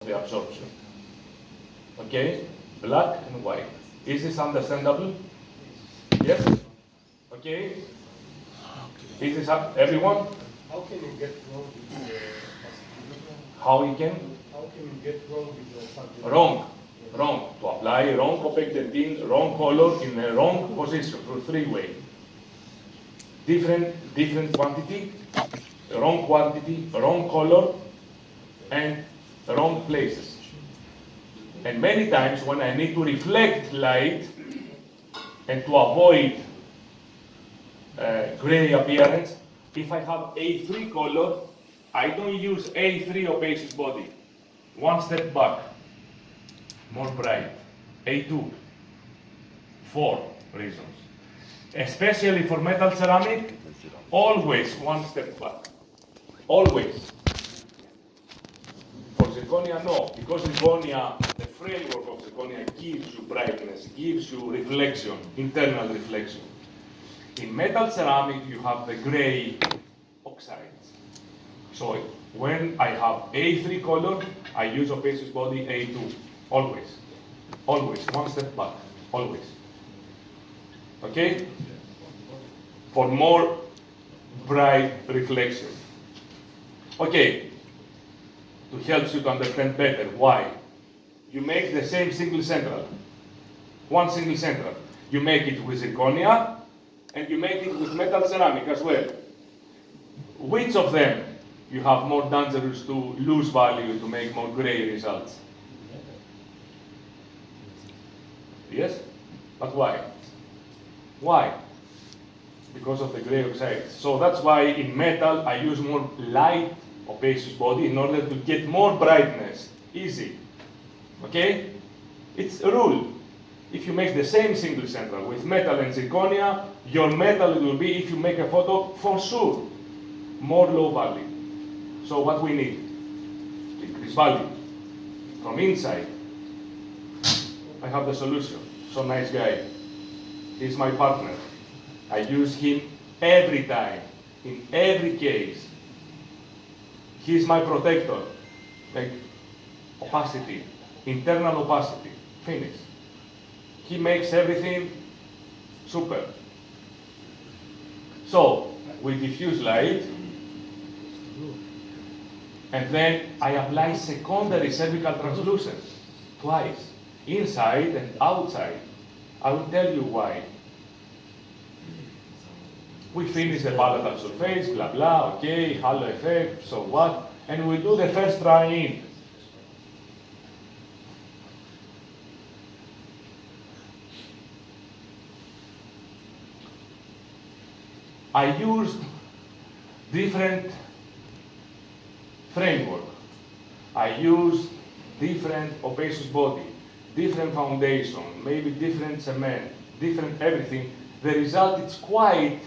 the absorption. Okay, black and white. Is this understandable? Yes? Okay? Is this everyone? How can you get wrong with the How you can? How can you get wrong with the something? Wrong. Wrong. To apply wrong opaque dentin, wrong color in a wrong position through three-way. Different quantity, wrong color, and wrong places. And many times when I need to reflect light and to avoid gray appearance, if I have A3 color, I don't use A3 opacious body. One step back, more bright. A2, 4 reasons. Especially for metal ceramic, always one step back. Always. For zirconia, no, because zirconia, the framework of zirconia gives you brightness, gives you reflection, internal reflection. In metal ceramic, you have the gray oxides. So when I have A3 color, I use opacious body A2. Always. Always. One step back. Always. Okay? For more bright reflection. Okay. To help you to understand better why. You make the same single central. One single central. You make it with zirconia and you make it with metal ceramic as well. Which of them you have more dangerous to lose value to make more gray results? Yes? But why? Why? Because of the gray oxides. So that's why in metal I use more light opacious body in order to get more brightness. Easy. Okay? It's a rule. If you make the same single central with metal and zirconia, your metal will be, if you make a photo, for sure, more low value. So what we need? To increase value. From inside, I have the solution. So nice guy. He's my partner. I use him every time, in every case. He's my protector. Like opacity, internal opacity. Finish. He makes everything super. So we diffuse light, and then I apply secondary cervical translucence twice, inside and outside. I will tell you why. We finish the palatal surface, blah blah, okay, halo effect, so what? And we do the first dry in. I used different framework. I used different opacious body, different foundation, maybe different cement, different everything. The result is quite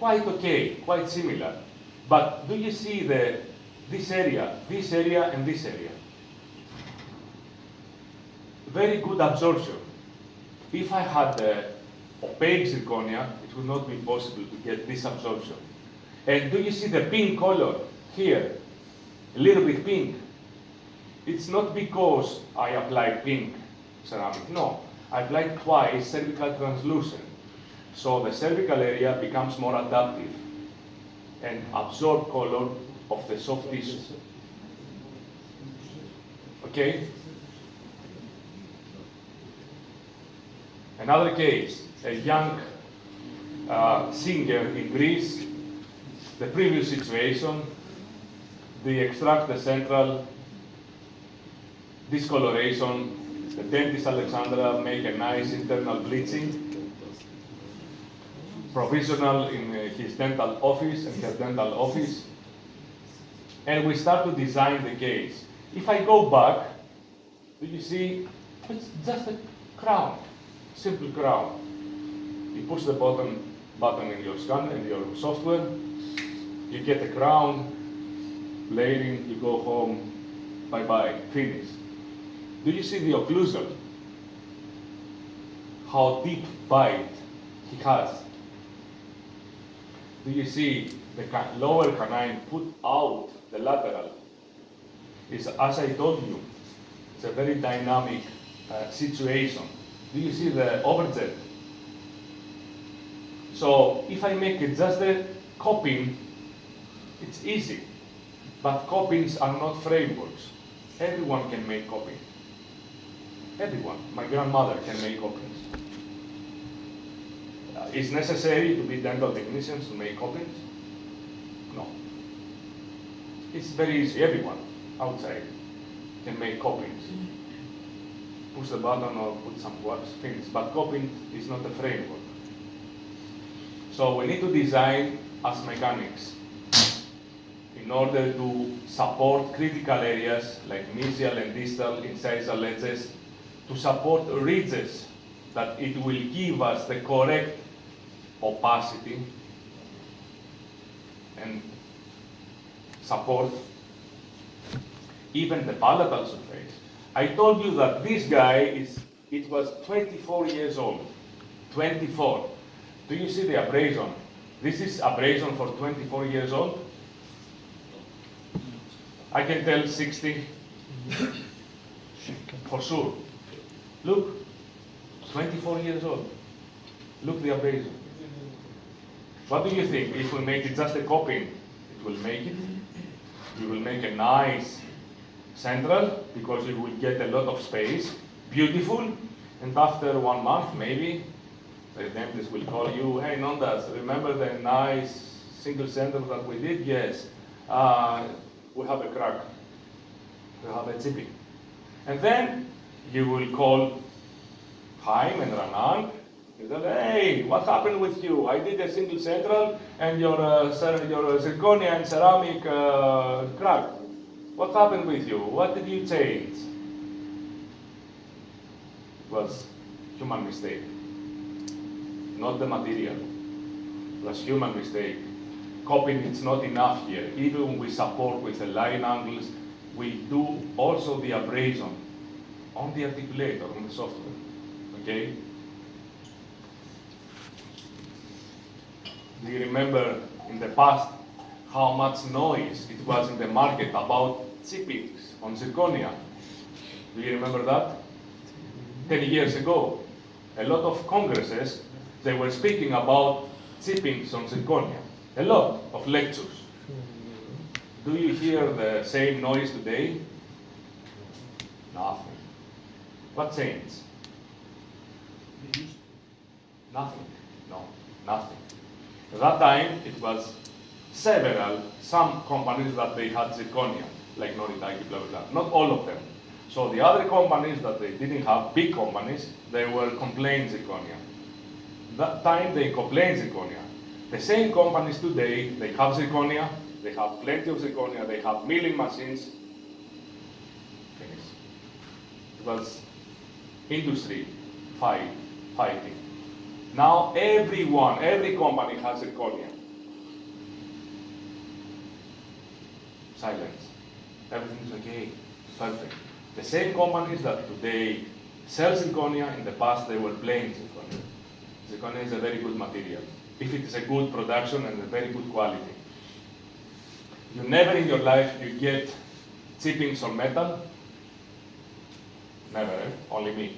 okay, quite similar. But do you see this area, and this area? Very good absorption. If I had the opaque zirconia, it would not be possible to get this absorption. And do you see the pink color here? A little bit pink. It's not because I applied pink ceramic, no. I applied twice cervical translucent. So the cervical area becomes more adaptive and absorb color of the soft tissues. Okay? Another case, a young singer in Greece, the previous situation, they extract the central discoloration, the dentist Alexandra make a nice internal bleaching, provisional in his dental office and her dental office, and we start to design the case. If I go back, do you see, it's just a crown, simple crown. You push the button in your scanner, in your software, you get a crown, layering, you go home, bye-bye, finish. Do you see the occlusal? How deep bite he has? Do you see the lower canine put out the lateral? is, as I told you, it's a very dynamic situation. Do you see the overjet? So if I make it just a copying, it's easy. But copyings are not frameworks. Everyone can make copying. Everyone. My grandmother can make copyings. Is necessary to be dental technicians to make copyings? No. It's very easy. Everyone outside can make copyings. Push the button or put some words, things. But copying is not a framework. So we need to design as mechanics in order to support critical areas like mesial and distal incisal edges, to support ridges that it will give us the correct opacity and support even the palatal surface. I told you that this guy was 24 years old. 24. Do you see the abrasion? This is abrasion for 24 years old. I can tell 60 for sure. Look, 24 years old. Look the abrasion. What do you think? If we make it just a copying, it will make it. We will make a nice central because we will get a lot of space. Beautiful. And after 1 month, maybe, the dentist will call you, hey, Nondas, remember the nice single central that we did? Yes. We have a crack. We have a chipping. And then you will call Chaim and Ranan. You tell, hey, what happened with you? I did a single central and your zirconia and ceramic cracked. What happened with you? What did you change? It was human mistake. Not the material. It was human mistake. Copying is not enough here. Even when we support with the line angles, we do also the abrasion on the articulator, on the software. Okay? Do you remember in the past how much noise it was in the market about chippings on zirconia? Do you remember that? 10 years ago, a lot of congresses, they were speaking about chippings on zirconia. A lot of lectures. Do you hear the same noise today? Nothing. What changed? Nothing. No, nothing. At that time, it was some companies that they had zirconia, like Noritaki, blah, blah, blah. Not all of them. So the other companies that they didn't have, big companies, they were complaining zirconia. That time they complained zirconia. The same companies today, they have zirconia, they have plenty of zirconia, they have milling machines. Finish. It was industry fighting. Now every company has zirconia. Silence. Everything's okay. Perfect. The same companies that today sell zirconia, in the past they were plain zirconia. Zirconia is a very good material, if it is a good production and a very good quality. You never in your life you get chippings on metal. Never, only me.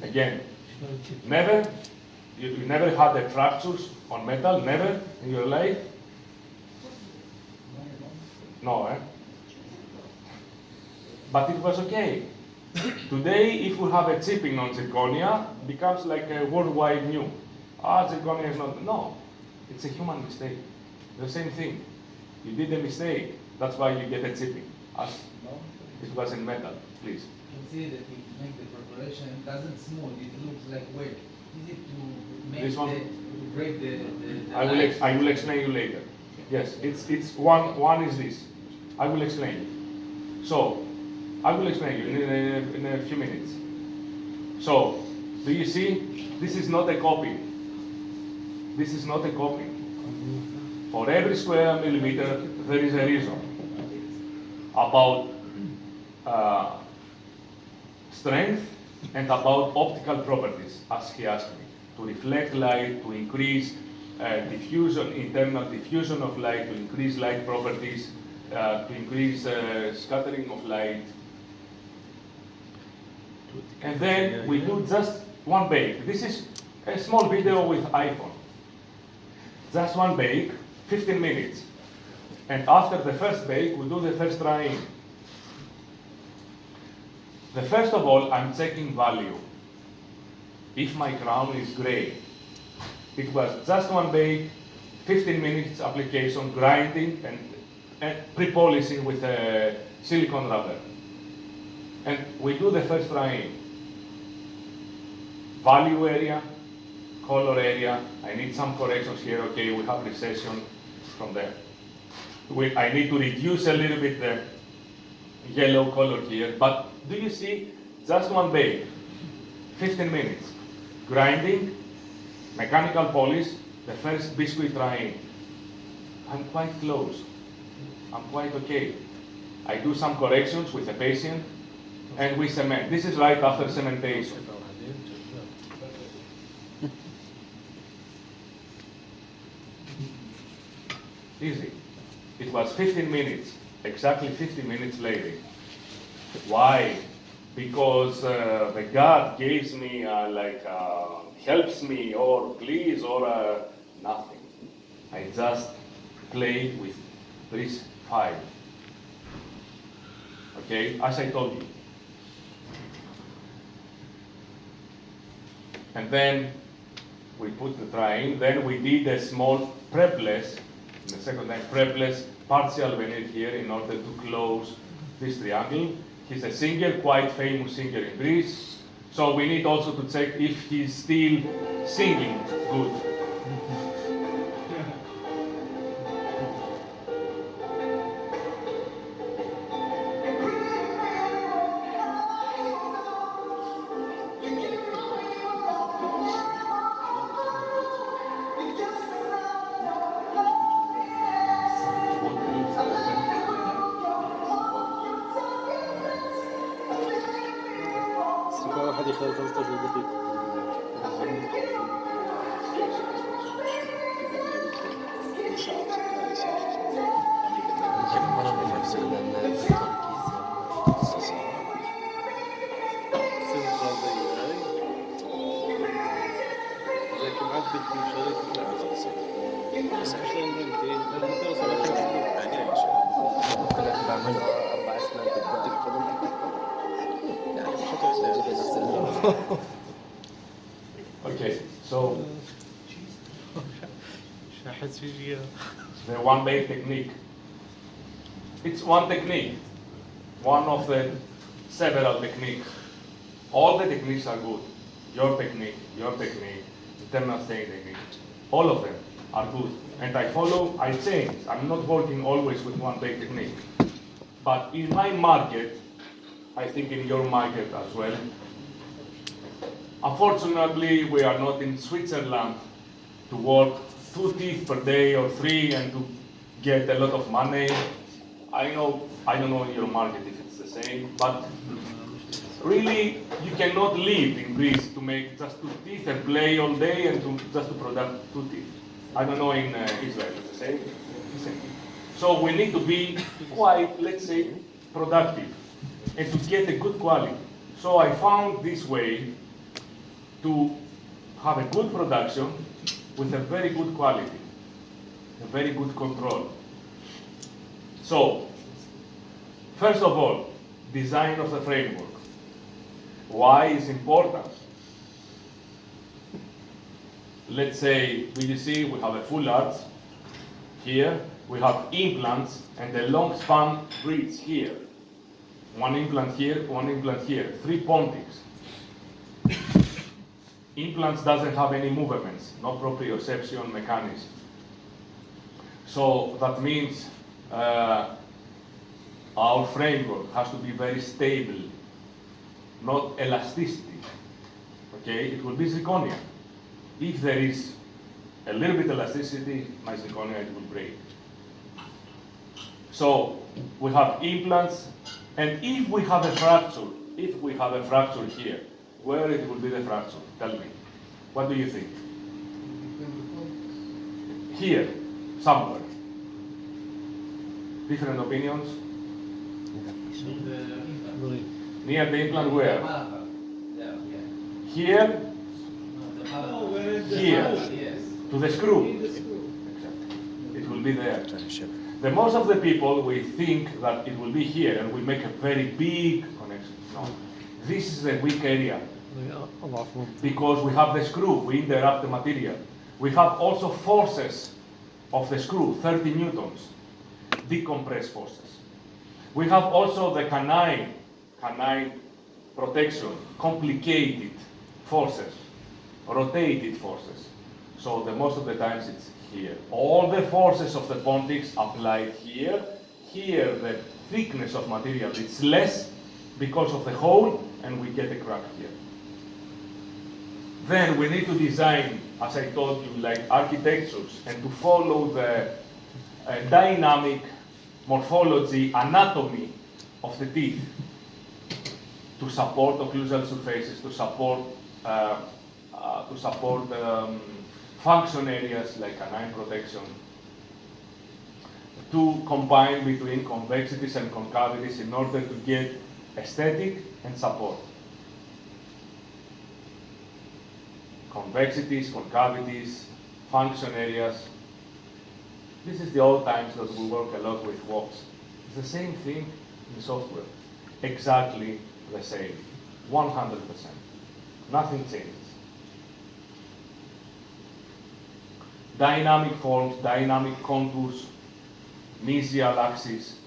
Again, never. You never had the fractures on metal, never in your life? No, But it was okay. Today, if we have a chipping on zirconia, it becomes like a worldwide new. Zirconia is not, no. It's a human mistake. The same thing. You did a mistake. That's why you get a chipping. As it was in metal, please. You see that if you make the preparation, it doesn't smooth, it looks like weight. Is it to make This one? to break the I will explain you later. Yes, it's one is this. I will explain. So, I will explain you in a few minutes. So, do you see? This is not a copy. This is not a copy. For every square millimeter, there is a reason about strength and about optical properties, as he asked me. To reflect light, to increase diffusion, internal diffusion of light, to increase light properties, to increase scattering of light. And then we do just one bake. This is a small video with iPhone. Just one bake, 15 minutes. And after the first bake, we do the first drying. The first of all, I'm checking value. If my crown is gray, it was just one bake, 15 minutes application, grinding and pre-polishing with a silicone rubber. And we do the first drying. Value area, color area. I need some corrections here. Okay, we have recession from there. I need to reduce a little bit the yellow color here. But do you see, just one bake, 15 minutes. Grinding, mechanical polish, the first biscuit drying. I'm quite close. I'm quite okay. I do some corrections with the patient and we cement. This is right after cementation. Easy. It was 15 minutes, exactly 15 minutes later. Why? Because the God gives me helps me or please or nothing. I just play with this file. Okay, as I told you. And then we put the drying, then we did a small prepless, the second time prepless, partial veneer here in order to close this triangle. He's a singer, quite famous singer in Greece. So we need also to check if he's still singing good. واحد يخلال 15 دقيقة. Okay, so the one bake technique. It's one technique, one of the several techniques. All the techniques are good. Your technique, internal staying technique, all of them are good. And I follow, I change. I'm not working always with one bake technique. But in my market, I think in your market as well, unfortunately, we are not in Switzerland to work 2 teeth per day or 3 and to get a lot of money. I don't know in your market if it's the same, but really you cannot live in Greece to make just 2 teeth and play all day and just to produce 2 teeth. I don't know in Israel, it's the same. So we need to be quite, let's say, productive and to get a good quality. So I found this way to have a good production with a very good quality, a very good control. So, first of all, design of the framework. Why is important? Let's say VDC, we have a full arch here, we have implants and a long span bridge here. One implant here, 3 pontics. Implants doesn't have any movements, no proprioception mechanism. So that means our framework has to be very stable, not elasticity. Okay, it will be zirconia. If there is a little bit elasticity, my zirconia it will break. So we have implants, and if we have a fracture here, where it will be the fracture? Tell me. What do you think? Here, somewhere. Different opinions? The Near the implant where? Malabar. Yeah, yeah. Here, No, the Malabar. Oh, where is the Here. screw? Yes. to the screw. In the screw. Exactly. It will be there. The most of the people, we think that it will be here and we make a very big connection. No. This is the weak area. Because we have the screw, we interrupt the material. We have also forces of the screw, 30 newtons, decompressed forces. We have also the canine protection, complicated forces, rotated forces. So the most of the times it's here. All the forces of the pontics applied here. Here the thickness of material is less because of the hole, and we get a crack here. Then we need to design, as I told you, like architectures, and to follow the dynamic morphology, anatomy of the teeth to support occlusal surfaces, to support function areas like canine protection, to combine between convexities and concavities in order to get aesthetic and support. Convexities, concavities, function areas. This is the old times that we work a lot with walks. It's the same thing in software. Exactly the same. 100%. Nothing changes. Dynamic forms, dynamic contours, mesial axis,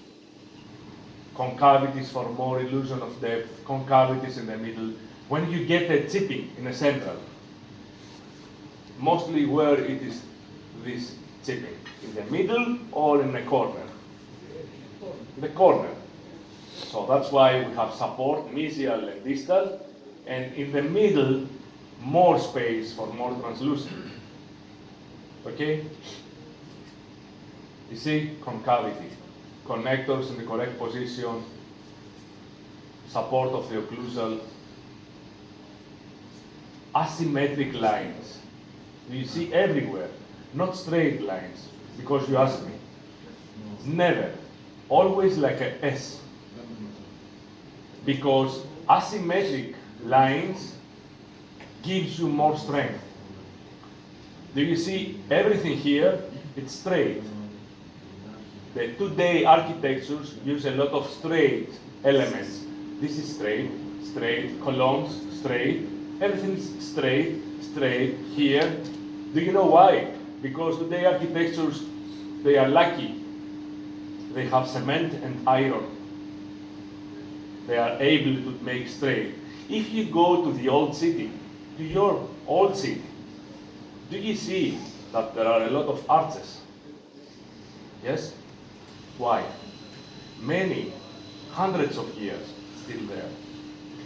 concavities for more illusion of depth, concavities in the middle. When you get a chipping in a central, mostly where it is this chipping, in the middle or in the corner? In the corner. So that's why we have support, mesial and distal, and in the middle, more space for more translucent. Okay? You see, concavity, connectors in the correct position, support of the occlusal, asymmetric lines. You see everywhere, not straight lines, because you asked me. Never, always like a S. Because asymmetric lines gives you more strength. Do you see everything here? It's straight. The today architectures use a lot of straight elements. This is straight, straight, columns, straight, everything's straight, straight, here. Do you know why? Because today architectures, they are lucky. They have cement and iron. They are able to make straight. If you go to the old city, to your old city, do you see that there are a lot of arches? Yes? Why? Many, hundreds of years still there.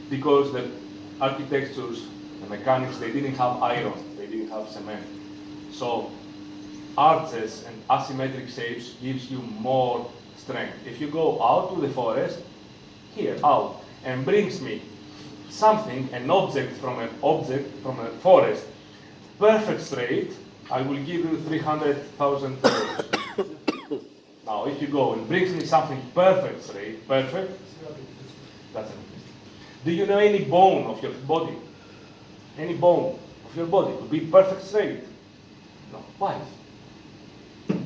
Because the architectures, the mechanics, they didn't have iron, they didn't have cement. So arches and asymmetric shapes gives you more strength. If you go out to the forest, here, out, and brings me something, an object from a forest, perfect straight, I will give you 300,000 euros. Now, if you go and brings me something perfect straight, perfect, that's an exist. Do you know any bone of your body? Any bone of your body would be perfect straight? No. Why?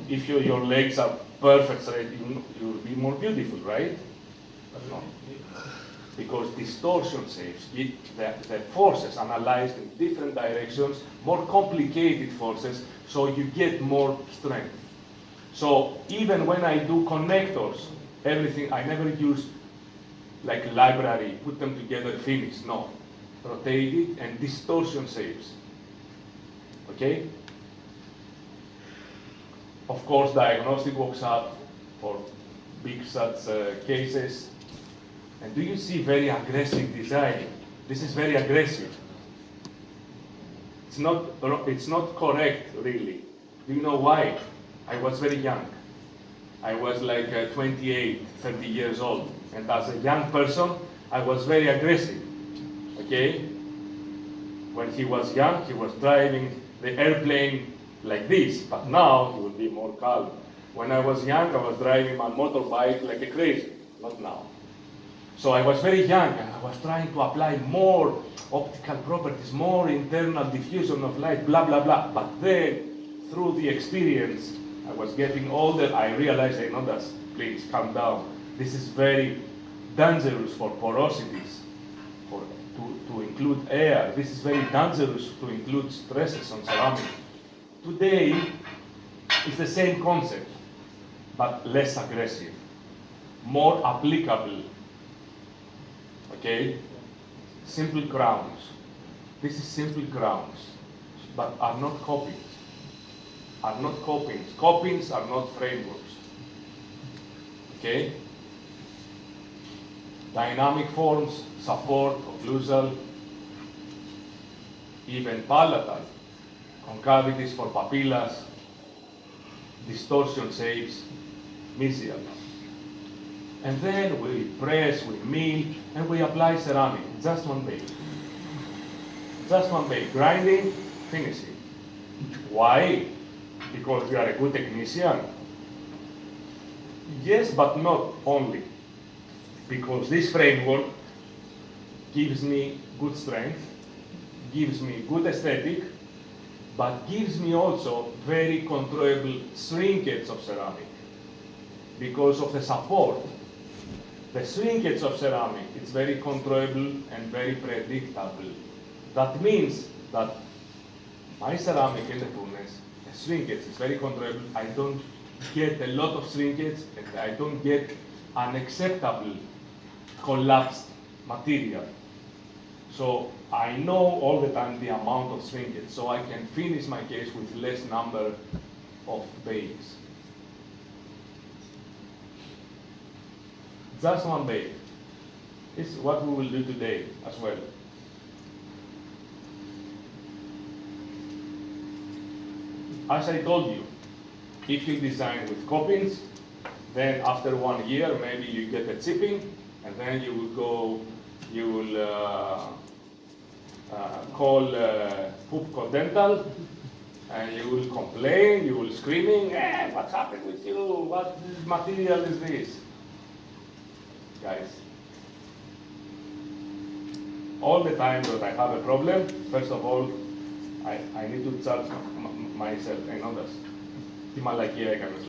If your legs are perfect straight, you will be more beautiful, right? But no. Because distortion shapes, the forces analyzed in different directions, more complicated forces, so you get more strength. So even when I do connectors, everything, I never use like library, put them together, finish. No. Rotated and distortion shapes. Okay? Of course, diagnostic works up for big such cases. And do you see very aggressive design? This is very aggressive. It's not correct, really. Do you know why? I was very young. I was like 28, 30 years old. And as a young person, I was very aggressive. Okay? When he was young, he was driving the airplane like this, but now he will be more calm. When I was young, I was driving my motorbike like a crazy, not now. So I was very young and I was trying to apply more optical properties, more internal diffusion of light, blah, blah, blah. But then, through the experience, I was getting older, I realized, hey, Nondas, please calm down. This is very dangerous for porosities, to include air. This is very dangerous to include stresses on ceramic. Today, it's the same concept, but less aggressive, more applicable. Okay? Simple grounds. This is simple grounds, but are not copings. Are not copings. Copings are not frameworks. Okay? Dynamic forms, support, occlusal, even palatal, concavities for papillas, distortion shapes, mesial. And then we press, we mill, and we apply ceramic. Just one bake. Just one bake. Grinding, finishing. Why? Because we are a good technician? Yes, but not only. Because this framework gives me good strength, gives me good aesthetic, but gives me also very controllable shrinkage of ceramic. Because of the support, the shrinkage of ceramic is very controllable and very predictable. That means that my ceramic in the furnace, the shrinkage is very controllable. I don't get a lot of shrinkage and I don't get unacceptable collapsed material. So I know all the time the amount of shrinkage, so I can finish my case with less number of bakes. Just one bake. This is what we will do today as well. As I told you, if you design with copings, then after 1 year, maybe you get a chipping, and then you will go, you will call Pupco Dental, and you will complain, you will screaming, hey, what's happened with you? What material is this? Guys, all the time that I have a problem, first of all, I need to charge myself. I know that. Τι μαλακία έκανες.